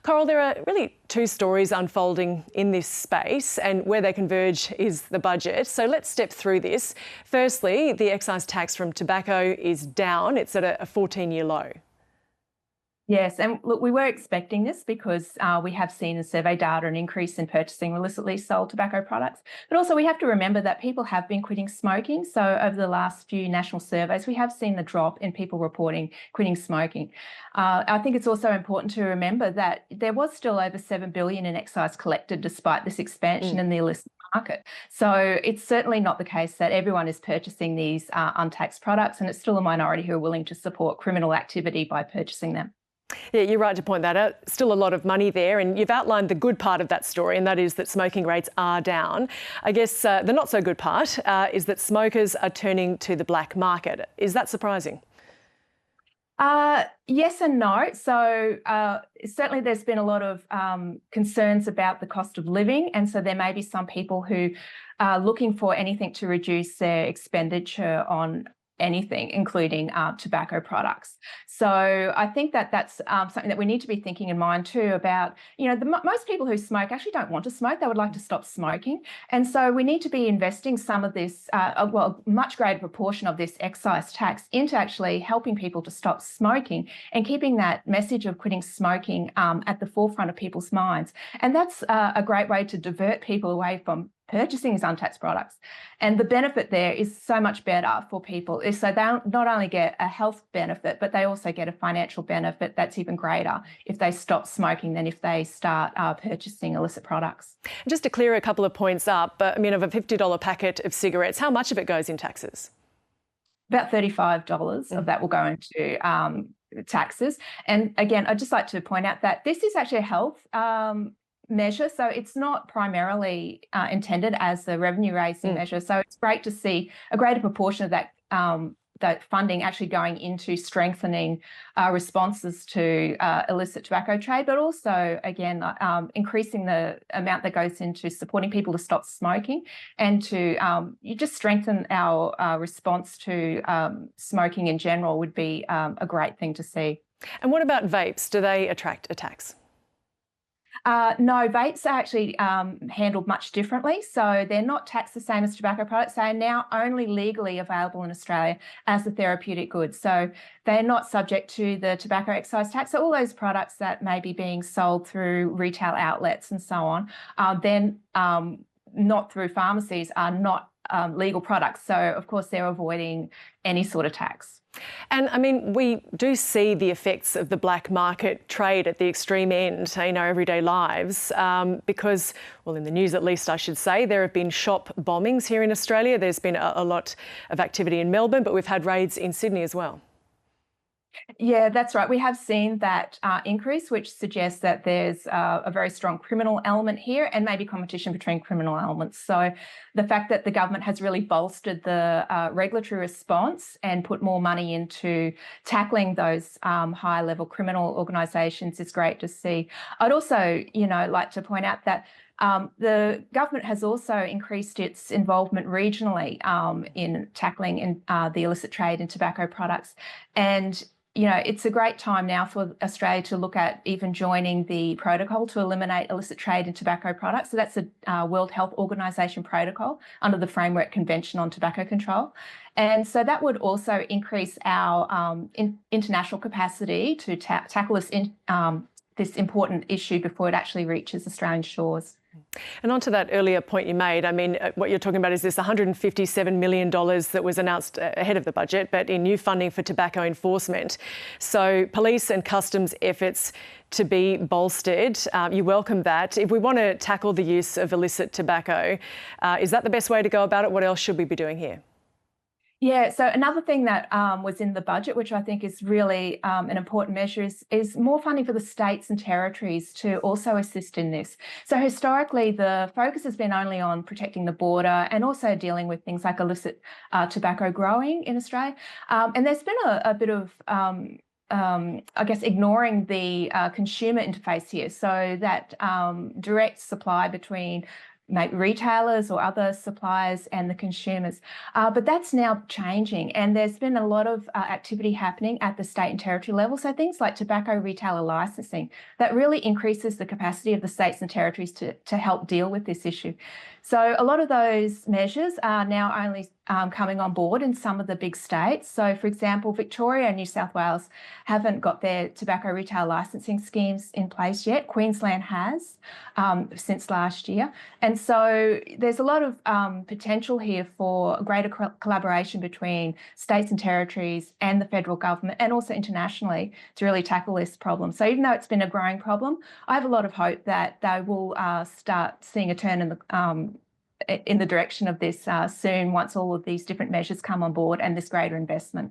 Coral, there are really two stories unfolding in this space, and where they converge is the budget. So let's step through this. Firstly, the excise tax from tobacco is down. It's at a 14-year low. Yes, and look, we were expecting this because we have seen in survey data an increase in purchasing illicitly sold tobacco products. But also we have to remember that people have been quitting smoking. So over the last few national surveys, we have seen the drop in people reporting quitting smoking. I think it's also important to remember that there was still over $7 billion in excise collected despite this expansion in the illicit market. So it's certainly not the case that everyone is purchasing these untaxed products, and it's still a minority who are willing to support criminal activity by purchasing them. Yeah, you're right to point that out. Still a lot of money there, and you've outlined the good part of that story, and that is that smoking rates are down. I guess the not so good part is that smokers are turning to the black market. Is that surprising? Yes and no. So certainly there's been a lot of concerns about the cost of living, and so there may be some people who are looking for anything to reduce their expenditure on anything, including tobacco products. So I think that that's something that we need to be thinking in mind too about, most people who smoke actually don't want to smoke. They would like to stop smoking. And so we need to be investing some of this, a much greater proportion of this excise tax into actually helping people to stop smoking and keeping that message of quitting smoking at the forefront of people's minds. And that's a great way to divert people away from purchasing these untaxed products. And the benefit there is so much better for people. So they not only get a health benefit, but they also get a financial benefit that's even greater if they stop smoking than if they start purchasing illicit products. Just to clear a couple of points up, of a $50 packet of cigarettes, how much of it goes in taxes? About $35 of that will go into taxes. And again, I'd just like to point out that this is actually a health measure, so it's not primarily intended as a revenue-raising measure. So it's great to see a greater proportion of that funding actually going into strengthening responses to illicit tobacco trade, but also, again, increasing the amount that goes into supporting people to stop smoking and to you just strengthen our response to smoking in general would be a great thing to see. And what about vapes? Do they attract a tax? No, vapes are actually handled much differently. So they're not taxed the same as tobacco products. They are now only legally available in Australia as a therapeutic good. So they're not subject to the tobacco excise tax. So all those products that may be being sold through retail outlets and so on, then not through pharmacies, are not legal products. So, of course, they're avoiding any sort of tax. And we do see the effects of the black market trade at the extreme end in our everyday lives because, well, in the news at least I should say, there have been shop bombings here in Australia. There's been a lot of activity in Melbourne, but we've had raids in Sydney as well. Yeah, that's right. We have seen that increase, which suggests that there's a very strong criminal element here and maybe competition between criminal elements. So the fact that the government has really bolstered the regulatory response and put more money into tackling those high-level criminal organisations is great to see. I'd also, like to point out that the government has also increased its involvement regionally in tackling the illicit trade in tobacco products. And it's a great time now for Australia to look at even joining the protocol to eliminate illicit trade in tobacco products. So that's a World Health Organization protocol under the Framework Convention on Tobacco Control. And so that would also increase our international capacity to tackle this important issue before it actually reaches Australian shores. And on to that earlier point you made, what you're talking about is this $157 million that was announced ahead of the budget, but in new funding for tobacco enforcement. So police and customs efforts to be bolstered. You welcome that. If we want to tackle the use of illicit tobacco, is that the best way to go about it? What else should we be doing here? Yeah, so another thing that was in the budget, which I think is really an important measure, is more funding for the states and territories to also assist in this. So historically, the focus has been only on protecting the border and also dealing with things like illicit tobacco growing in Australia. And there's been a bit of ignoring the consumer interface here, so that direct supply between retailers or other suppliers and the consumers. But that's now changing, and there's been a lot of activity happening at the state and territory level. So things like tobacco retailer licensing, that really increases the capacity of the states and territories to help deal with this issue. So a lot of those measures are now only coming on board in some of the big states. So, for example, Victoria and New South Wales haven't got their tobacco retail licensing schemes in place yet. Queensland has since last year. And so there's a lot of potential here for greater collaboration between states and territories and the federal government, and also internationally, to really tackle this problem. So even though it's been a growing problem, I have a lot of hope that they will start seeing a turn in the direction of this soon, once all of these different measures come on board and this greater investment.